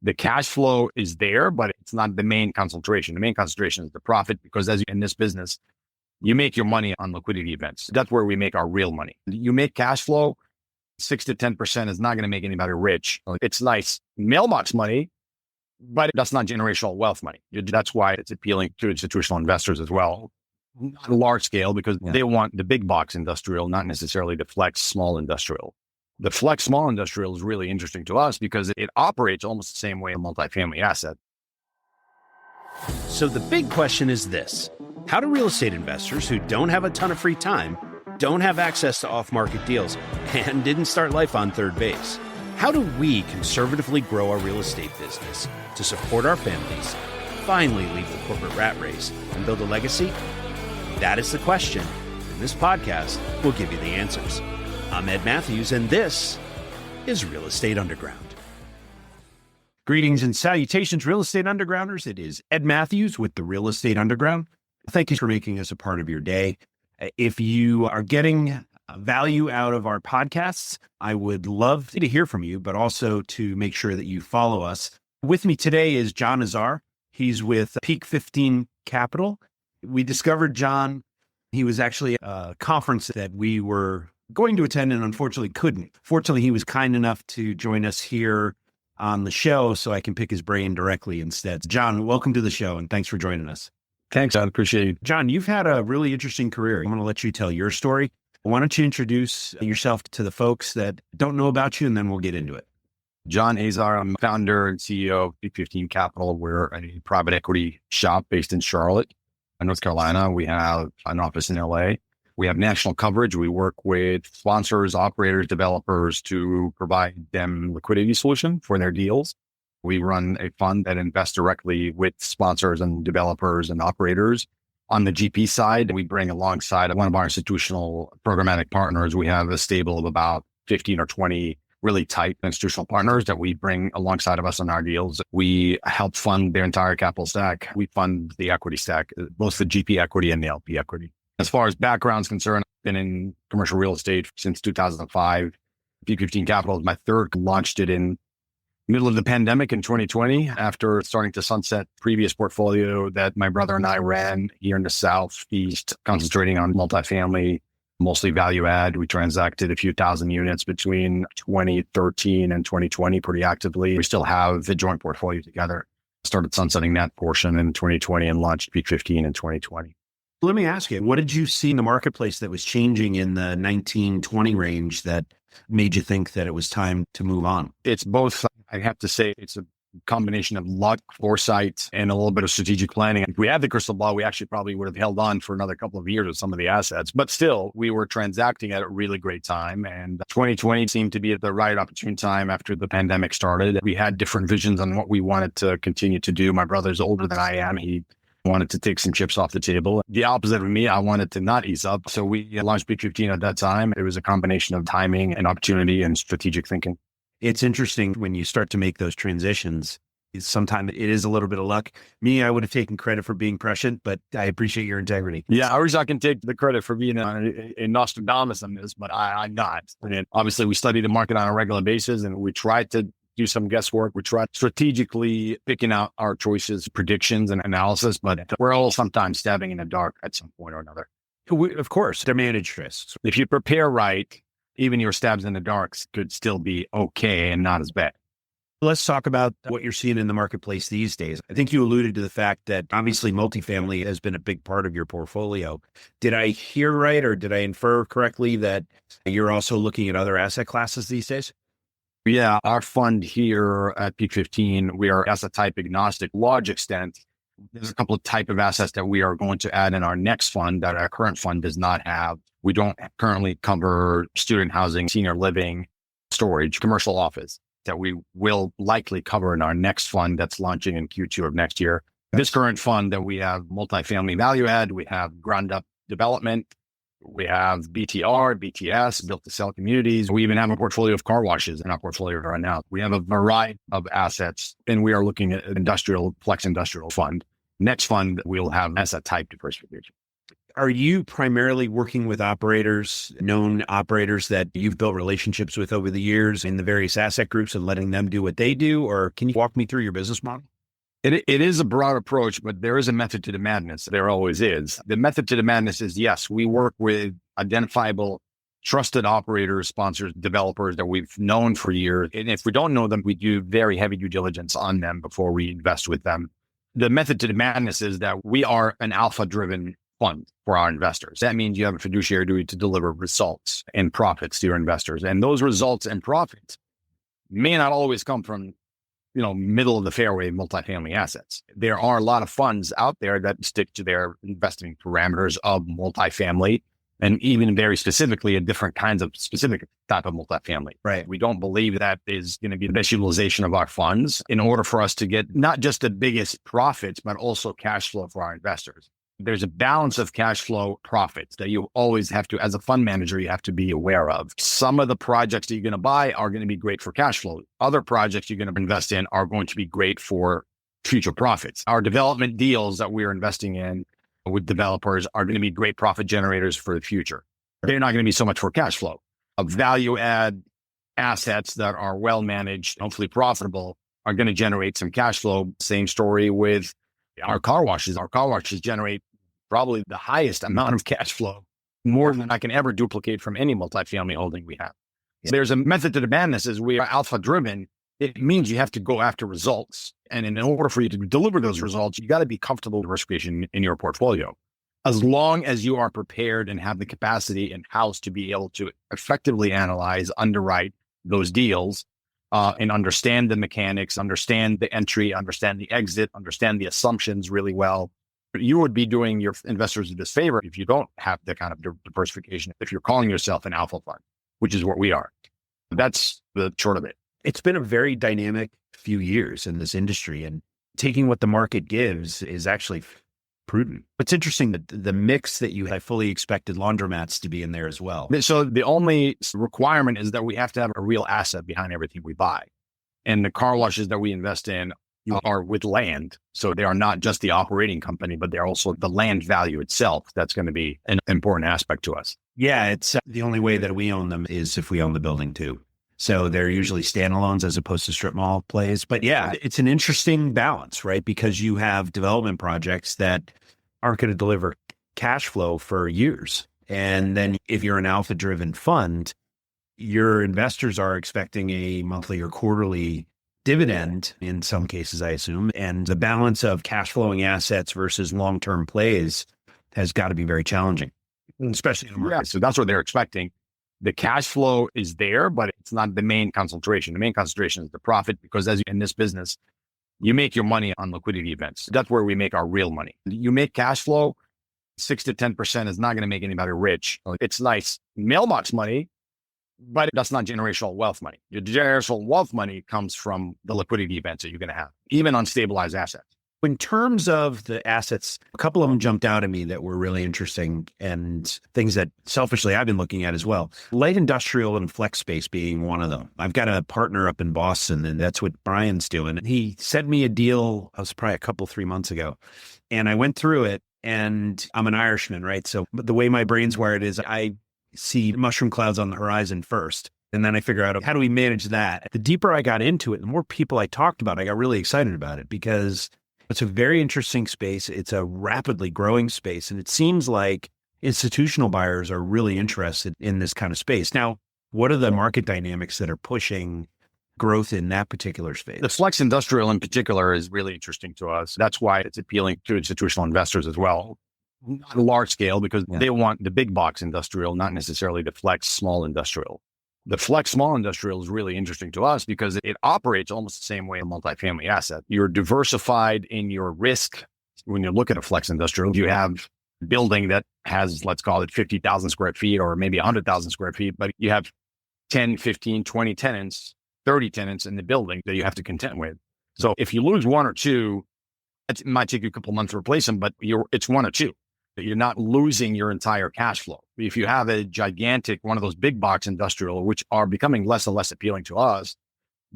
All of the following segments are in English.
The cash flow is there, but it's not the main concentration. The main concentration is the profit because in this business, you make your money on liquidity events. That's where we make our real money. You make cash flow, 6 to 10% is not going to make anybody rich. It's nice mailbox money, but that's not generational wealth money. That's why it's appealing to institutional investors as well. Not large scale because they want the big box industrial, not necessarily the flex small industrial. The flex small industrial is really interesting to us because it operates almost the same way a multifamily asset. So the big question is this: how do real estate investors who don't have a ton of free time, don't have access to off-market deals, and didn't start life on third base, how do we conservatively grow our real estate business to support our families, finally leave the corporate rat race, and build a legacy? That is the question, and this podcast will give you the answers. I'm Ed Matthews, and this is Real Estate Underground. Greetings and salutations, Real Estate Undergrounders. It is Ed Matthews with the Real Estate Underground. Thank you for making us a part of your day. If you are getting value out of our podcasts, I would love to hear from you, but also to make sure that you follow us. With me today is Jon Azar. He's with Peak 15 Capital. We discovered Jon. He was actually at a conference that we were going to attend and unfortunately couldn't. Fortunately, he was kind enough to join us here on the show so I can pick his brain directly instead. Jon, welcome to the show and thanks for joining us. Thanks, I appreciate it. Jon, you've had a really interesting career. I'm going to let you tell your story. Why don't you introduce yourself to the folks that don't know about you, and then we'll get into it. Jon Azar, I'm founder and CEO of Peak 15 Capital. We're a private equity shop based in Charlotte, North Carolina. We have an office in LA. We have national coverage. We work with sponsors, operators, developers to provide them liquidity solution for their deals. We run a fund that invests directly with sponsors and developers and operators. On the GP side, we bring alongside one of our institutional programmatic partners. We have a stable of about 15 or 20 really tight institutional partners that we bring alongside of us on our deals. We help fund their entire capital stack. We fund the equity stack, both the GP equity and the LP equity. As far as background's concerned, I've been in commercial real estate since 2005. Peak 15 Capital is my third. Launched it in middle of the pandemic in 2020 after starting to sunset previous portfolio that my brother and I ran here in the Southeast, concentrating on multifamily, mostly value add. We transacted a few thousand units between 2013 and 2020 pretty actively. We still have the joint portfolio together. Started sunsetting that portion in 2020 and launched Peak 15 in 2020. Let me ask you, what did you see in the marketplace that was changing in the 19-20 range that made you think that it was time to move on? It's both. I have to say it's a combination of luck, foresight, and a little bit of strategic planning. If we had the crystal ball, we actually probably would have held on for another couple of years with some of the assets. But still, we were transacting at a really great time. And 2020 seemed to be at the right opportune time after the pandemic started. We had different visions on what we wanted to continue to do. My brother's older than I am. He wanted to take some chips off the table. The opposite of me, I wanted to not ease up. So we launched Peak 15 at that time. It was a combination of timing and opportunity and strategic thinking. It's interesting when you start to make those transitions. Sometimes it is a little bit of luck. Me, I would have taken credit for being prescient, but I appreciate your integrity. Yeah, I wish I can take the credit for being a Nostradamus on this, but I'm not. And obviously, we study the market on a regular basis, and we try to do some guesswork. We try strategically picking out our choices, predictions, and analysis, but we're all sometimes stabbing in the dark at some point or another. Of course, they're managed risks. If you prepare right, even your stabs in the dark could still be okay and not as bad. Let's talk about what you're seeing in the marketplace these days. I think you alluded to the fact that obviously multifamily has been a big part of your portfolio. Did I hear right, or did I infer correctly that you're also looking at other asset classes these days? Yeah, our fund here at Peak 15, we are asset type agnostic, large extent. There's a couple of type of assets that we are going to add in our next fund that our current fund does not have. We don't currently cover student housing, senior living, storage, commercial office that we will likely cover in our next fund that's launching in Q2 of next year. This current fund that we have multifamily value add, we have ground up development, we have BTR, BTS, built to sell communities. We even have a portfolio of Carwashes in our portfolio right now. We have a variety of assets, and we are looking at an industrial, flex industrial fund. Next fund, we'll have asset type diversification. Are you primarily working with operators, known operators that you've built relationships with over the years in the various asset groups and letting them do what they do? Or can you walk me through your business model? It is a broad approach, but there is a method to the madness. There always is. The method to the madness is, yes, we work with identifiable, trusted operators, sponsors, developers that we've known for years. And if we don't know them, we do very heavy due diligence on them before we invest with them. The method to the madness is that we are an alpha-driven fund for our investors. That means you have a fiduciary duty to deliver results and profits to your investors. And those results and profits may not always come from middle of the fairway multifamily assets. There are a lot of funds out there that stick to their investing parameters of multifamily, and even very specifically, a different kinds of specific type of multifamily. Right. We don't believe that is going to be the best utilization of our funds in order for us to get not just the biggest profits, but also cash flow for our investors. There's a balance of cash flow profits that you always have to, as a fund manager, you have to be aware of. Some of the projects that you're going to buy are going to be great for cash flow. Other projects you're going to invest in are going to be great for future profits. Our development deals that we're investing in with developers are going to be great profit generators for the future. They're not going to be so much for cash flow. Value add assets that are well managed, hopefully profitable, are going to generate some cash flow. Same story with our car washes. Our car washes generate probably the highest amount of cash flow, more than I can ever duplicate from any multifamily holding we have. Yeah. There's a method to the madness. As we are alpha driven, it means you have to go after results. And in order for you to deliver those results, you got to be comfortable with diversification in your portfolio. As long as you are prepared and have the capacity in-house to be able to effectively analyze, underwrite those deals, and understand the mechanics, understand the entry, understand the exit, understand the assumptions really well. You would be doing your investors a disfavor if you don't have the kind of diversification, if you're calling yourself an alpha fund, which is what we are. That's the short of it. It's been a very dynamic few years in this industry, and taking what the market gives is actually prudent. It's interesting that the mix that I fully expected laundromats to be in there as well. So the only requirement is that we have to have a real asset behind everything we buy. And the car washes that we invest in are with land. So they are not just the operating company, but they're also the land value itself. That's going to be an important aspect to us. Yeah, it's the only way that we own them is if we own the building too. So they're usually standalones as opposed to strip mall plays. But yeah, it's an interesting balance, right? Because you have development projects that aren't going to deliver cash flow for years. And then if you're an alpha driven fund, your investors are expecting a monthly or quarterly dividend in some cases, I assume. And the balance of cash flowing assets versus long-term plays has got to be very challenging, especially in the market. Yeah, so that's what they're expecting. The cash flow is there, but it's not the main concentration. The main concentration is the profit, because as in this business, you make your money on liquidity events. That's where we make our real money. You make cash flow, 6 to 10% is not going to make anybody rich. It's nice mailbox money, but that's not generational wealth money. Your generational wealth money comes from the liquidity events that you're going to have, even on stabilized assets. In terms of the assets, a couple of them jumped out at me that were really interesting and things that selfishly I've been looking at as well. Light industrial and flex space being one of them. I've got a partner up in Boston, and that's what Brian's doing. He sent me a deal, it was probably 3 months ago, and I went through it, and I'm an Irishman, right? So the way my brain's wired is I see mushroom clouds on the horizon first. And then I figure out, how do we manage that? The deeper I got into it, the more people I talked about, I got really excited about it because it's a very interesting space. It's a rapidly growing space. And it seems like institutional buyers are really interested in this kind of space. Now, what are the market dynamics that are pushing growth in that particular space? The flex industrial in particular is really interesting to us. That's why it's appealing to institutional investors as well. Not large scale, because they want the big box industrial, not necessarily the flex small industrial. The flex small industrial is really interesting to us because it operates almost the same way a multifamily asset. You're diversified in your risk. When you look at a flex industrial, you have a building that has, let's call it 50,000 square feet or maybe 100,000 square feet, but you have 10, 15, 20 tenants, 30 tenants in the building that you have to contend with. So if you lose one or two, it might take you a couple months to replace them, but it's one or two. You're not losing your entire cash flow. If you have a gigantic, one of those big box industrial, which are becoming less and less appealing to us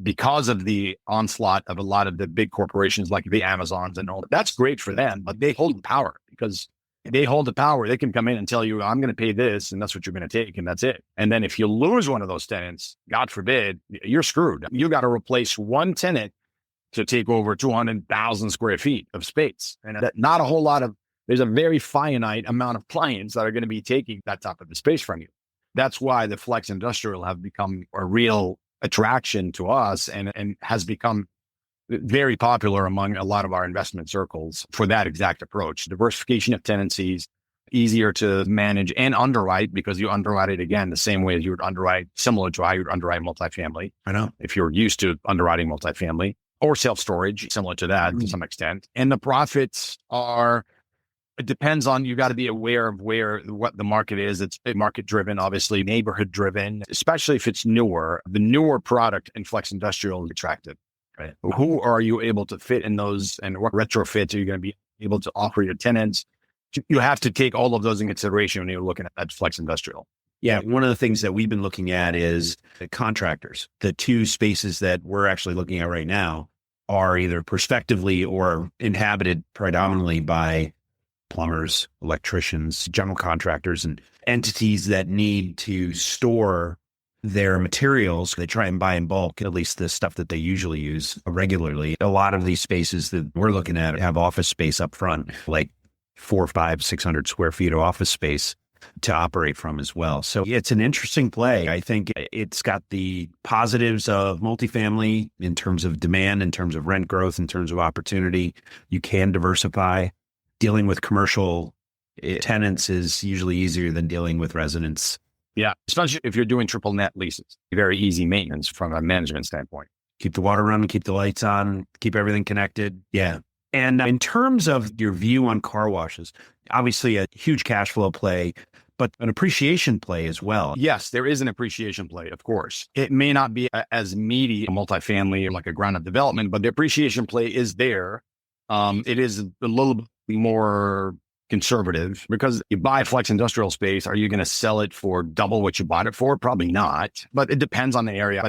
because of the onslaught of a lot of the big corporations like the Amazons and all, that's great for them, but they hold power because They hold the power. They can come in and tell you, I'm going to pay this, and that's what you're going to take, and that's it. And then if you lose one of those tenants, God forbid, you're screwed. You got to replace one tenant to take over 200,000 square feet of space. And that not a whole lot of, there's a very finite amount of clients that are going to be taking that type of the space from you. That's why the flex industrial have become a real attraction to us and has become very popular among a lot of our investment circles for that exact approach. Diversification of tenancies, easier to manage and underwrite, because you underwrite it again the same way as you would underwrite, similar to how you would underwrite multifamily. I know. If you're used to underwriting multifamily or self-storage, similar to that to some extent. And the profits are, it depends on, you got to be aware of what the market is. It's market driven, obviously neighborhood driven, especially if it's newer. The newer product in flex industrial is attractive. Right. Who are you able to fit in those, and what retrofits are you going to be able to offer your tenants? You have to take all of those in consideration when you're looking at that flex industrial. Yeah. One of the things that we've been looking at is the contractors. The two spaces that we're actually looking at right now are either prospectively or inhabited predominantly by plumbers, electricians, general contractors, and entities that need to store their materials. They try and buy in bulk, at least the stuff that they usually use regularly. A lot of these spaces that we're looking at have office space up front, like 400, 500, 600 square feet of office space to operate from as well. So it's an interesting play. I think it's got the positives of multifamily in terms of demand, in terms of rent growth, in terms of opportunity. You can diversify. Dealing with commercial tenants is usually easier than dealing with residents. Yeah, especially if you're doing triple net leases. Very easy maintenance from a management standpoint. Keep the water running, keep the lights on, keep everything connected. Yeah. And in terms of your view on car washes, obviously a huge cash flow play, but an appreciation play as well. Yes, there is an appreciation play, of course. It may not be as meaty a multifamily or like a ground up development, but the appreciation play is there. It is a little bit more conservative, because you buy flex industrial space. Are you going to sell it for double what you bought it for? Probably not, but it depends on the area.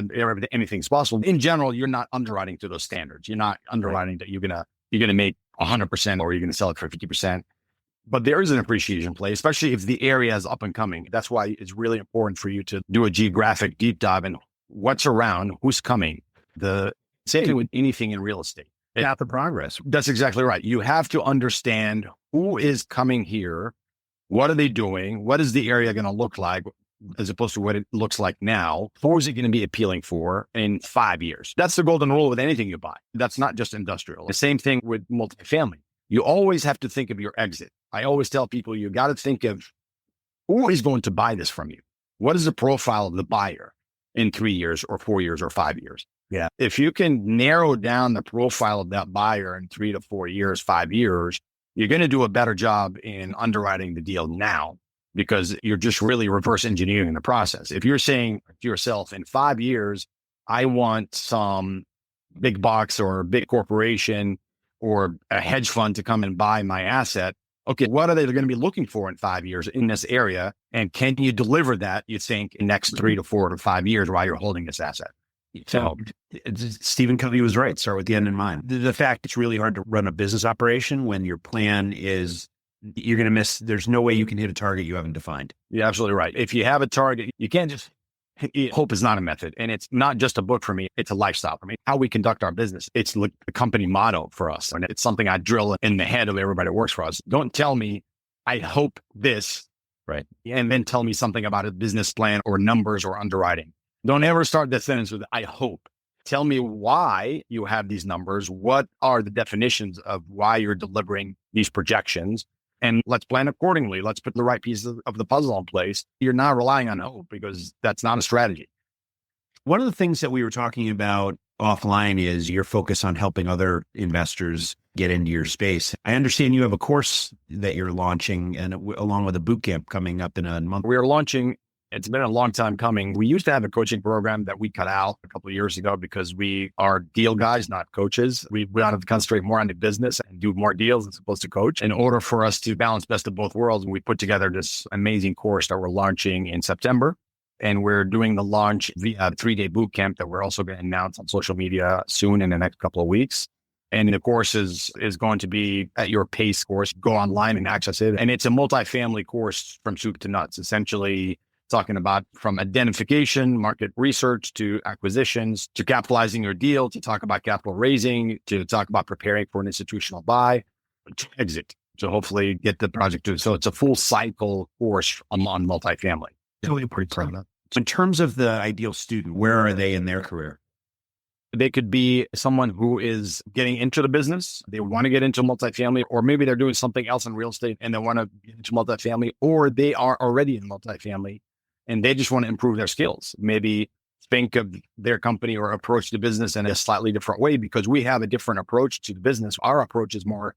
Anything's possible. In general, you're not underwriting to those standards. You're not underwriting that you're going to make 100% or you're going to sell it for 50%. But there is an appreciation play, especially if the area is up and coming. That's why it's really important for you to do a geographic deep dive in what's around, who's coming. The same thing with anything in real estate. Path of progress. That's exactly right. You have to understand who is coming here. What are they doing? What is the area going to look like as opposed to what it looks like now? Who is it going to be appealing for in 5 years? That's the golden rule with anything you buy. That's not just industrial. The same thing with multifamily. You always have to think of your exit. I always tell people, you got to think of who is going to buy this from you. What is the profile of the buyer in 3 years or 4 years or 5 years? Yeah. If you can narrow down the profile of that buyer in 3 to 4 years, 5 years, you're going to do a better job in underwriting the deal now, because you're just really reverse engineering the process. If you're saying to yourself, in 5 years, I want some big box or big corporation or a hedge fund to come and buy my asset. Okay, what are they going to be looking for in 5 years in this area? And can you deliver that, you think, in next 3 to 4 to 5 years while you're holding this asset? So Stephen Covey was right. Start with the end in mind. The fact it's really hard to run a business operation when your plan is you're going to miss. There's no way you can hit a target you haven't defined. You're absolutely right. If you have a target, you can't just, hope is not a method. And it's not just a book for me. It's a lifestyle for me. How we conduct our business. It's the company motto for us. And it's something I drill in the head of everybody that works for us. Don't tell me, I hope this, right? And then tell me something about a business plan or numbers or underwriting. Don't ever start that sentence with, I hope. Tell me why you have these numbers. What are the definitions of why you're delivering these projections? And let's plan accordingly. Let's put the right pieces of the puzzle in place. You're not relying on hope, because that's not a strategy. One of the things that we were talking about offline is your focus on helping other investors get into your space. I understand you have a course that you're launching, and along with a boot camp coming up in a month. We are launching. It's been a long time coming. We used to have a coaching program that we cut out a couple of years ago because we are deal guys, not coaches. We wanted to concentrate more on the business and do more deals as opposed to coach, in order for us to balance best of both worlds. And we put together this amazing course that we're launching in September. And we're doing the launch via a 3-day boot camp that we're also going to announce on social media soon in the next couple of weeks. And the course is going to be at your pace course. Go online and access it. And it's a multifamily course from soup to nuts, essentially talking about from identification, market research, to acquisitions, to capitalizing your deal, to talk about capital raising, to talk about preparing for an institutional buy, to exit, to hopefully get the project to. So it's a full cycle course on multifamily. Totally pretty proud of that. In terms of the ideal student, where are they in their career? They could be someone who is getting into the business. They want to get into multifamily, or maybe they're doing something else in real estate and they want to get into multifamily, or they are already in multifamily and they just want to improve their skills. Maybe think of their company or approach the business in a slightly different way, because we have a different approach to the business. Our approach is more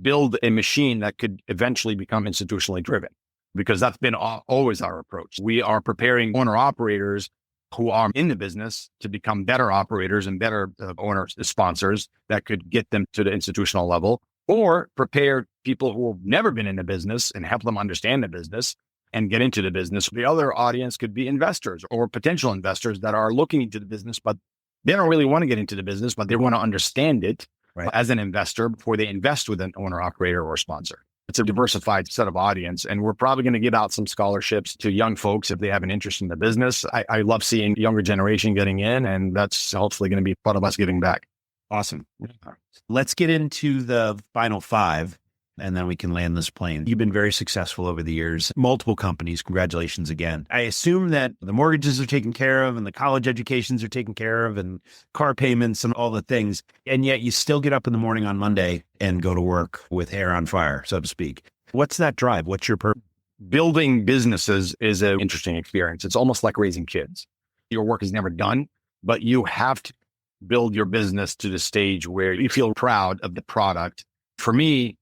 build a machine that could eventually become institutionally driven, because that's been always our approach. We are preparing owner operators who are in the business to become better operators and better owners, sponsors that could get them to the institutional level, or prepare people who have never been in the business and help them understand the business and get into the business. The other audience could be investors or potential investors that are looking into the business, but they don't really want to get into the business, but they want to understand it as an investor before they invest with an owner operator or sponsor. It's a diversified set of audience, and we're probably going to give out some scholarships to young folks if they have an interest in the business. I love seeing younger generation getting in, and that's hopefully going to be part of us giving back. Awesome. Let's get into the final five, and then we can land this plane. You've been very successful over the years, multiple companies. Congratulations again. I assume that the mortgages are taken care of and the college educations are taken care of and car payments and all the things. And yet you still get up in the morning on Monday and go to work with hair on fire, so to speak. What's that drive? What's your purpose? Building businesses is an interesting experience. It's almost like raising kids. Your work is never done, but you have to build your business to the stage where you feel proud of the product. For me,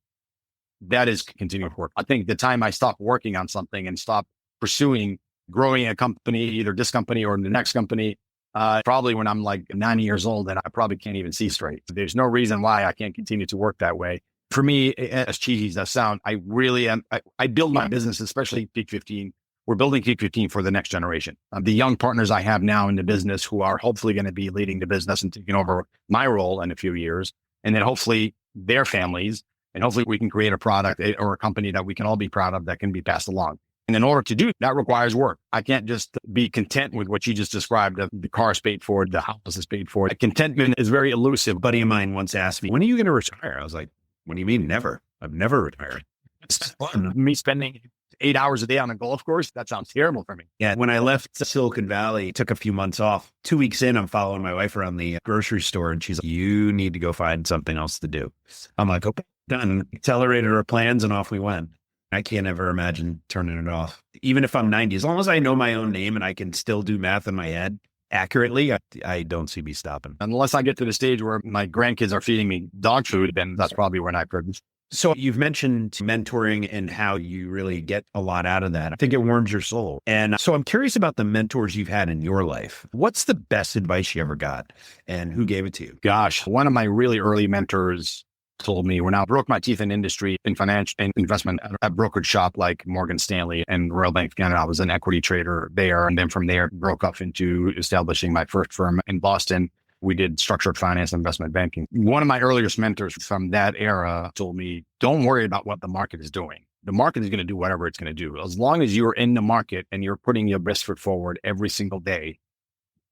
that is continuous work. I think the time I stop working on something and stop pursuing growing a company, either this company or the next company, probably when I'm like 90 years old, and I probably can't even see straight. There's no reason why I can't continue to work that way. For me, as cheesy as that sounds, I really am. I build my business, especially Peak 15. We're building Peak 15 for the next generation. The young partners I have now in the business who are hopefully going to be leading the business and taking over my role in a few years, and then hopefully their families. And hopefully we can create a product or a company that we can all be proud of that can be passed along. And in order to do that requires work. I can't just be content with what you just described. The car is paid for, the house is paid for. Contentment is very elusive. A buddy of mine once asked me, when are you going to retire? I was like, what do you mean never? I've never retired. It's fun. Me spending 8 hours a day on a golf course, that sounds terrible for me. Yeah. When I left Silicon Valley, took a few months off. 2 weeks in, I'm following my wife around the grocery store and she's like, you need to go find something else to do. I'm like, okay. Done. Accelerated our plans and off we went. I can't ever imagine turning it off. Even if I'm 90, as long as I know my own name and I can still do math in my head accurately, I don't see me stopping. Unless I get to the stage where my grandkids are feeding me dog food, then that's probably when I could. So you've mentioned mentoring and how you really get a lot out of that. I think it warms your soul. And so I'm curious about the mentors you've had in your life. What's the best advice you ever got and who gave it to you? Gosh, one of my really early mentors told me when I broke my teeth in industry, in financial and investment at a brokerage shop like Morgan Stanley and Royal Bank of Canada. I was an equity trader there. And then from there, broke off into establishing my first firm in Boston. We did structured finance investment banking. One of my earliest mentors from that era told me, don't worry about what the market is doing. The market is going to do whatever it's going to do. As long as you're in the market and you're putting your best foot forward every single day,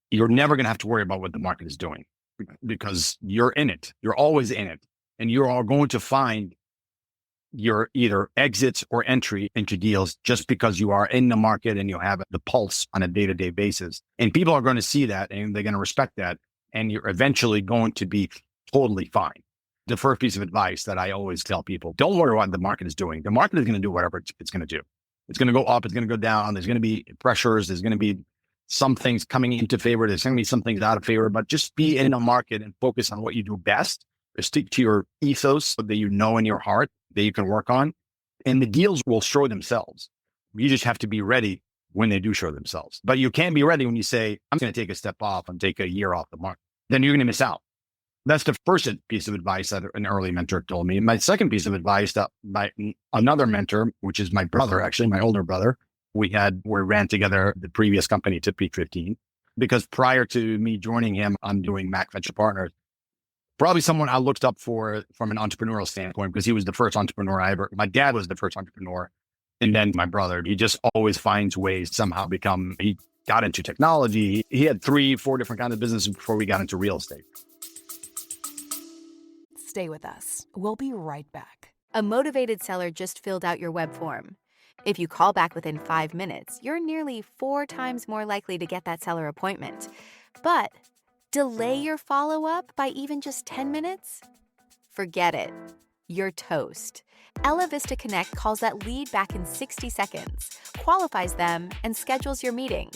you're never going to have to worry about what the market is doing because you're in it. You're always in it. And you are going to find your either exits or entry into deals just because you are in the market and you have the pulse on a day-to-day basis. And people are going to see that and they're going to respect that. And you're eventually going to be totally fine. The first piece of advice that I always tell people, don't worry what the market is doing. The market is going to do whatever it's going to do. It's going to go up. It's going to go down. There's going to be pressures. There's going to be some things coming into favor. There's going to be some things out of favor, but just be in the market and focus on what you do best. Stick to your ethos that you know in your heart that you can work on, and the deals will show themselves. You just have to be ready when they do show themselves. But you can't be ready when you say, I'm going to take a step off and take a year off the market. Then you're going to miss out. That's the first piece of advice that an early mentor told me. My second piece of advice that another mentor, which is my brother, actually, my older brother, we ran together the previous company to Peak 15, because prior to me joining him, I'm doing Mac Venture Partners. Probably someone I looked up for from an entrepreneurial standpoint because he was the first entrepreneur my dad was the first entrepreneur. And then my brother, he just always finds ways to somehow he got into technology. He had 3-4 different kinds of businesses before we got into real estate. Stay with us. We'll be right back. A motivated seller just filled out your web form. If you call back within 5 minutes, you're nearly 4 times more likely to get that seller appointment. But delay your follow-up by even just 10 minutes? Forget it. You're toast. Ella Vista Connect calls that lead back in 60 seconds, qualifies them, and schedules your meeting.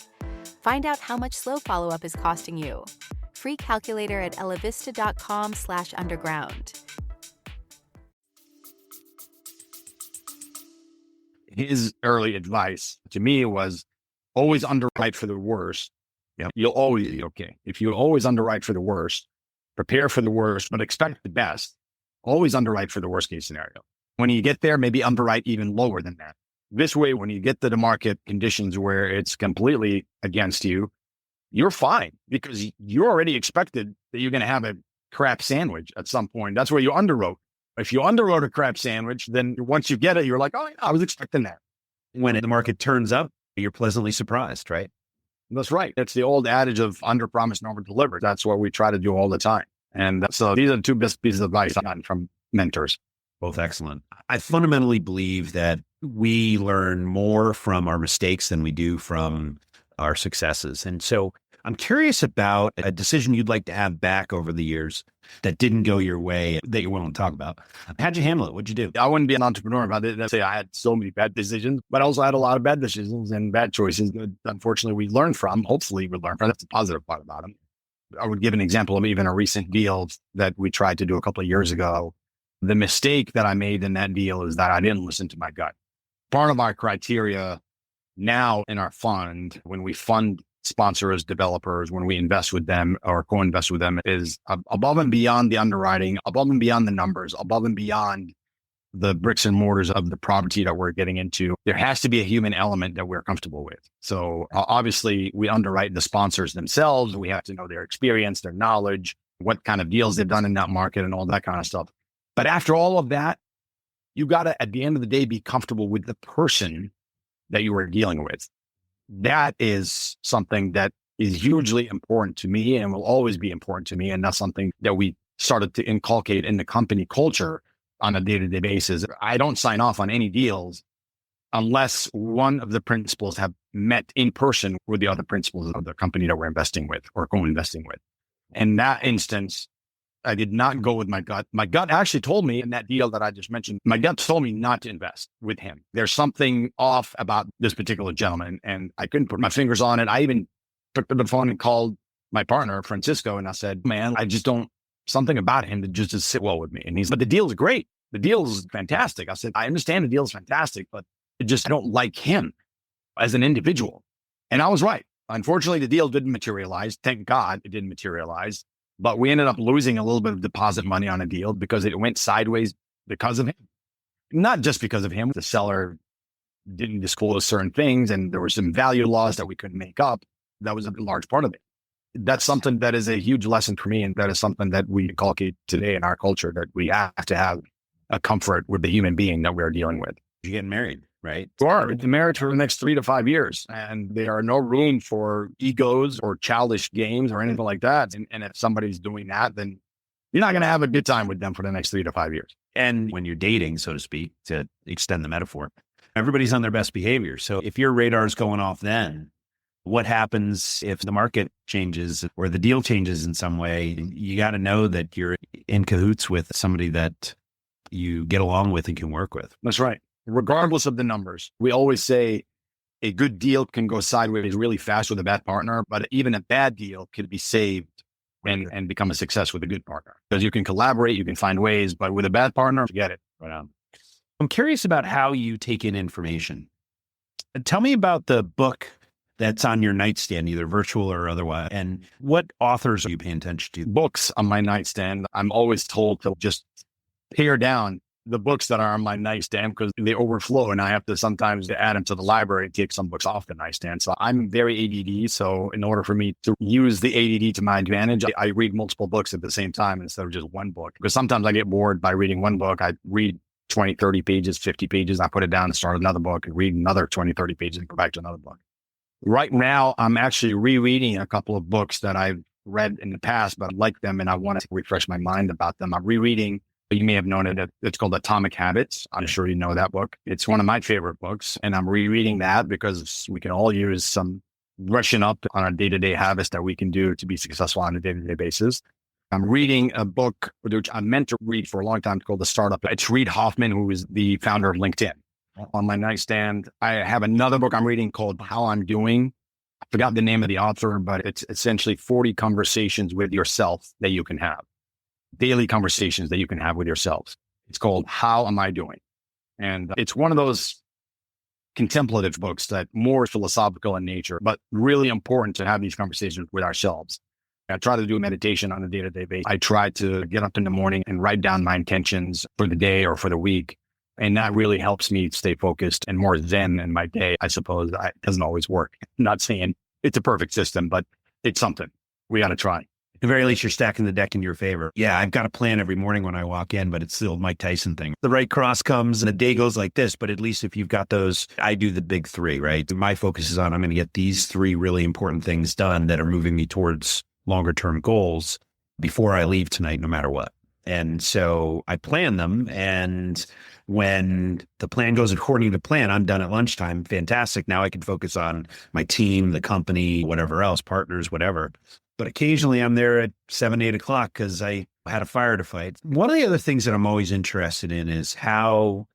Find out how much slow follow-up is costing you. Free calculator at ellavista.com/underground. His early advice to me was always underwrite for the worst. You'll always be okay. If you always underwrite for the worst, prepare for the worst, but expect the best. Always underwrite for the worst case scenario. When you get there, maybe underwrite even lower than that. This way, when you get to the market conditions where it's completely against you, you're fine because you already expected that you're going to have a crap sandwich at some point. That's where you underwrote. If you underwrote a crap sandwich, then once you get it, you're like, oh, yeah, I was expecting that. When the market turns up, you're pleasantly surprised, right? That's right. It's the old adage of under promise and over deliver. That's what we try to do all the time. And so these are the two best pieces of advice I've gotten from mentors. Both excellent. I fundamentally believe that we learn more from our mistakes than we do from our successes. And so I'm curious about a decision you'd like to have back over the years that didn't go your way that you're willing to talk about. How'd you handle it? What'd you do? I wouldn't be an entrepreneur if I didn't say I had so many bad decisions, but I also had a lot of bad decisions and bad choices that unfortunately we learned from. Hopefully we learn from. That's the positive part about them. I would give an example of even a recent deal that we tried to do a couple of years ago. The mistake that I made in that deal is that I didn't listen to my gut. Part of our criteria now in our fund, when we fund sponsors, developers, when we invest with them or co-invest with them, is above and beyond the underwriting, above and beyond the numbers, above and beyond the bricks and mortars of the property that we're getting into. There has to be a human element that we're comfortable with. So obviously we underwrite the sponsors themselves. We have to know their experience, their knowledge, what kind of deals they've done in that market and all that kind of stuff. But after all of that, you got to, at the end of the day, be comfortable with the person that you are dealing with. That is something that is hugely important to me and will always be important to me. And that's something that we started to inculcate in the company culture on a day-to-day basis. I don't sign off on any deals unless one of the principals have met in person with the other principals of the company that we're investing with or co-investing with. In that instance, I did not go with my gut. My gut actually told me in that deal that I just mentioned, my gut told me not to invest with him. There's something off about this particular gentleman and I couldn't put my fingers on it. I even took the phone and called my partner, Francisco, and I said, man, I just don't, something about him that just doesn't sit well with me. And he's, but the deal is great. The deal is fantastic. I said, I understand the deal is fantastic, but I don't like him as an individual. And I was right. Unfortunately, the deal didn't materialize. Thank God it didn't materialize. But we ended up losing a little bit of deposit money on a deal because it went sideways because of him. Not just because of him. The seller didn't disclose certain things and there were some value laws that we couldn't make up. That was a large part of it. That's something that is a huge lesson for me. And that is something that we inculcate today in our culture, that we have to have a comfort with the human being that we're dealing with. You're getting married, right? You are married for the next 3 to 5 years. And there are no room for egos or childish games or anything like that. And if somebody's doing that, then you're not going to have a good time with them for the next 3 to 5 years. And when you're dating, so to speak, to extend the metaphor, everybody's on their best behavior. So if your radar's going off then, what happens if the market changes or the deal changes in some way? You got to know that you're in cahoots with somebody that you get along with and can work with. That's right. Regardless of the numbers, we always say a good deal can go sideways really fast with a bad partner, but even a bad deal can be saved and become a success with a good partner. Because you can collaborate, you can find ways, but with a bad partner, forget it. I'm curious about how you take in information. Tell me about the book that's on your nightstand, either virtual or otherwise, and what authors are you paying attention to? Books on my nightstand, I'm always told to just pare down the books that are on my nightstand because they overflow and I have to sometimes add them to the library and take some books off the nightstand. So I'm very ADD. So in order for me to use the ADD to my advantage, I read multiple books at the same time instead of just one book. Because sometimes I get bored by reading one book. I read 20, 30 pages, 50 pages. I put it down and start another book and read another 20, 30 pages and go back to another book. Right now, I'm actually rereading a couple of books that I've read in the past, but I like them and I want to refresh my mind about them. I'm rereading, you may have known it, it's called Atomic Habits. I'm sure you know that book. It's one of my favorite books. And I'm rereading that because we can all use some brushing up on our day-to-day habits that we can do to be successful on a day-to-day basis. I'm reading a book which I meant to read for a long time called The Startup. It's Reid Hoffman, who is the founder of LinkedIn. On my nightstand, I have another book I'm reading called How I'm Doing. I forgot the name of the author, but it's essentially 40 conversations with yourself that you can have. Daily conversations that you can have with yourself. It's called How Am I Doing? And it's one of those contemplative books that more philosophical in nature, but really important to have these conversations with ourselves. I try to do meditation on a day-to-day basis. I try to get up in the morning and write down my intentions for the day or for the week. And that really helps me stay focused and more zen in my day. I suppose it doesn't always work. I'm not saying it's a perfect system, but it's something we got to try. At the very least, you're stacking the deck in your favor. Yeah, I've got a plan every morning when I walk in, but it's the old Mike Tyson thing. The right cross comes and the day goes like this, but at least if you've got those, I do the big three, right? My focus is on, I'm going to get these three really important things done that are moving me towards longer term goals before I leave tonight, no matter what. And so I plan them. And when the plan goes according to plan, I'm done at lunchtime. Fantastic. Now I can focus on my team, the company, whatever else, partners, whatever. But occasionally I'm there at 7, 8 o'clock because I had a fire to fight. One of the other things that I'm always interested in is how,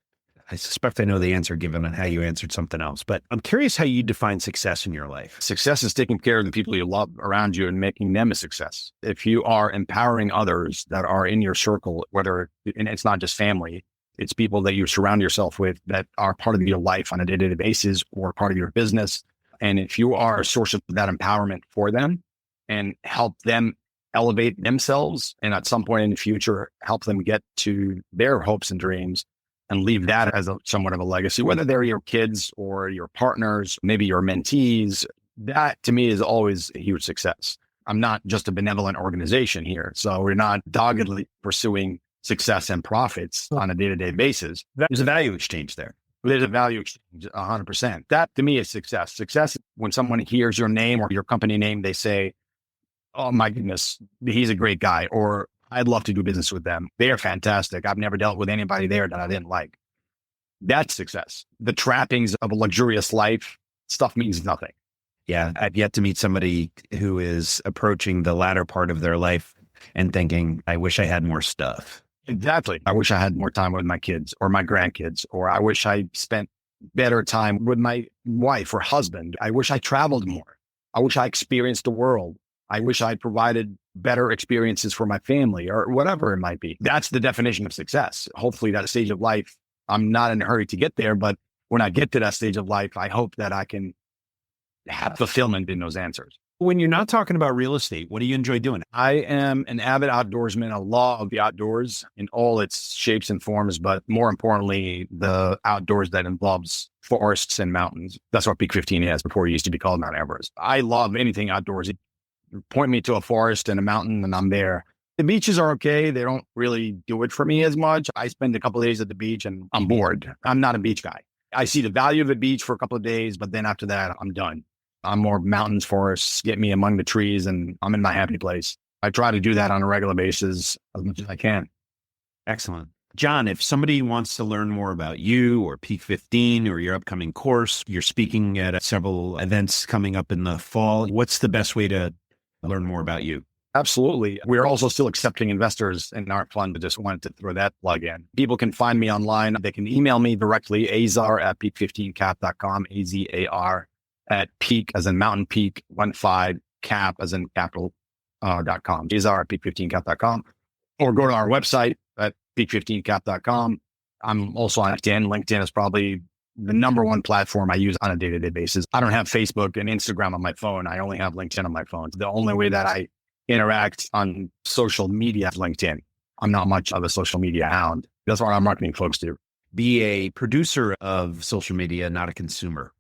I suspect I know the answer given on how you answered something else, but I'm curious how you define success in your life. Success is taking care of the people you love around you and making them a success. If you are empowering others that are in your circle, whether, and it's not just family, it's people that you surround yourself with that are part of your life on a day-to-day basis or part of your business. And if you are a source of that empowerment for them and help them elevate themselves and at some point in the future, help them get to their hopes and dreams and leave that as somewhat of a legacy, whether they're your kids or your partners, maybe your mentees, that to me is always a huge success. I'm not just a benevolent organization here. So we're not doggedly pursuing success and profits on a day-to-day basis. There's a value exchange there. There's a value exchange, 100%. That to me is success. Success, when someone hears your name or your company name, they say, oh my goodness, he's a great guy, or I'd love to do business with them. They are fantastic. I've never dealt with anybody there that I didn't like. That's success. The trappings of a luxurious life, stuff means nothing. Yeah. I've yet to meet somebody who is approaching the latter part of their life and thinking, I wish I had more stuff. Exactly. I wish I had more time with my kids or my grandkids, or I wish I spent better time with my wife or husband. I wish I traveled more. I wish I experienced the world. I wish I provided better experiences for my family or whatever it might be. That's the definition of success. Hopefully that stage of life, I'm not in a hurry to get there, but when I get to that stage of life, I hope that I can have fulfillment in those answers. When you're not talking about real estate, what do you enjoy doing? I am an avid outdoorsman, a law of the outdoors in all its shapes and forms, but more importantly, the outdoors that involves forests and mountains. That's what Peak 15 is before it used to be called Mount Everest. I love anything outdoorsy. Point me to a forest and a mountain and I'm there. The beaches are okay. They don't really do it for me as much. I spend a couple of days at the beach and I'm bored. I'm not a beach guy. I see the value of the beach for a couple of days, but then after that, I'm done. I'm more mountains, forests, get me among the trees and I'm in my happy place. I try to do that on a regular basis as much as I can. Excellent. Jon, if somebody wants to learn more about you or Peak 15 or your upcoming course, you're speaking at several events coming up in the fall. What's the best way to learn more about you? Absolutely. We're also still accepting investors in our fund. I just wanted to throw that plug in. People can find me online. They can email me directly, azar@peak15cap.com, AZAR at peak as in mountain peak, 15 cap as in capital.com, azar@peak15cap.com, or go to our website at peak15cap.com. I'm also on LinkedIn. LinkedIn is probably the number one platform I use on a day-to-day basis. I don't have Facebook and Instagram on my phone. I only have LinkedIn on my phone. The only way that I interact on social media is LinkedIn. I'm not much of a social media hound. That's what our marketing folks do. Be a producer of social media, not a consumer.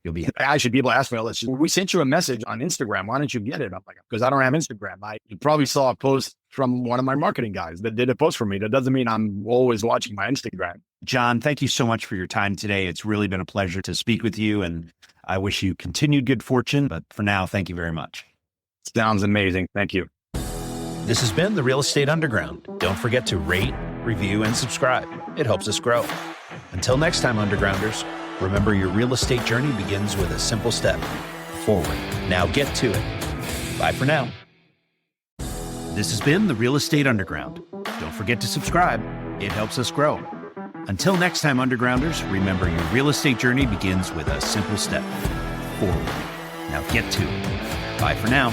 You'll be Actually, people ask me all this. We sent you a message on Instagram. Why don't you get it? I'm like, because I don't have Instagram. You probably saw a post from one of my marketing guys that did a post for me. That doesn't mean I'm always watching my Instagram. Jon, thank you so much for your time today. It's really been a pleasure to speak with you, and I wish you continued good fortune. But for now, thank you very much. Sounds amazing. Thank you. This has been the Real Estate Underground. Don't forget to rate, review, and subscribe. It helps us grow. Until next time, Undergrounders, remember your real estate journey begins with a simple step forward. Now get to it. Bye for now. This has been the Real Estate Underground. Don't forget to subscribe. It helps us grow. Until next time, Undergrounders, remember your real estate journey begins with a simple step forward. Now get to it. Bye for now.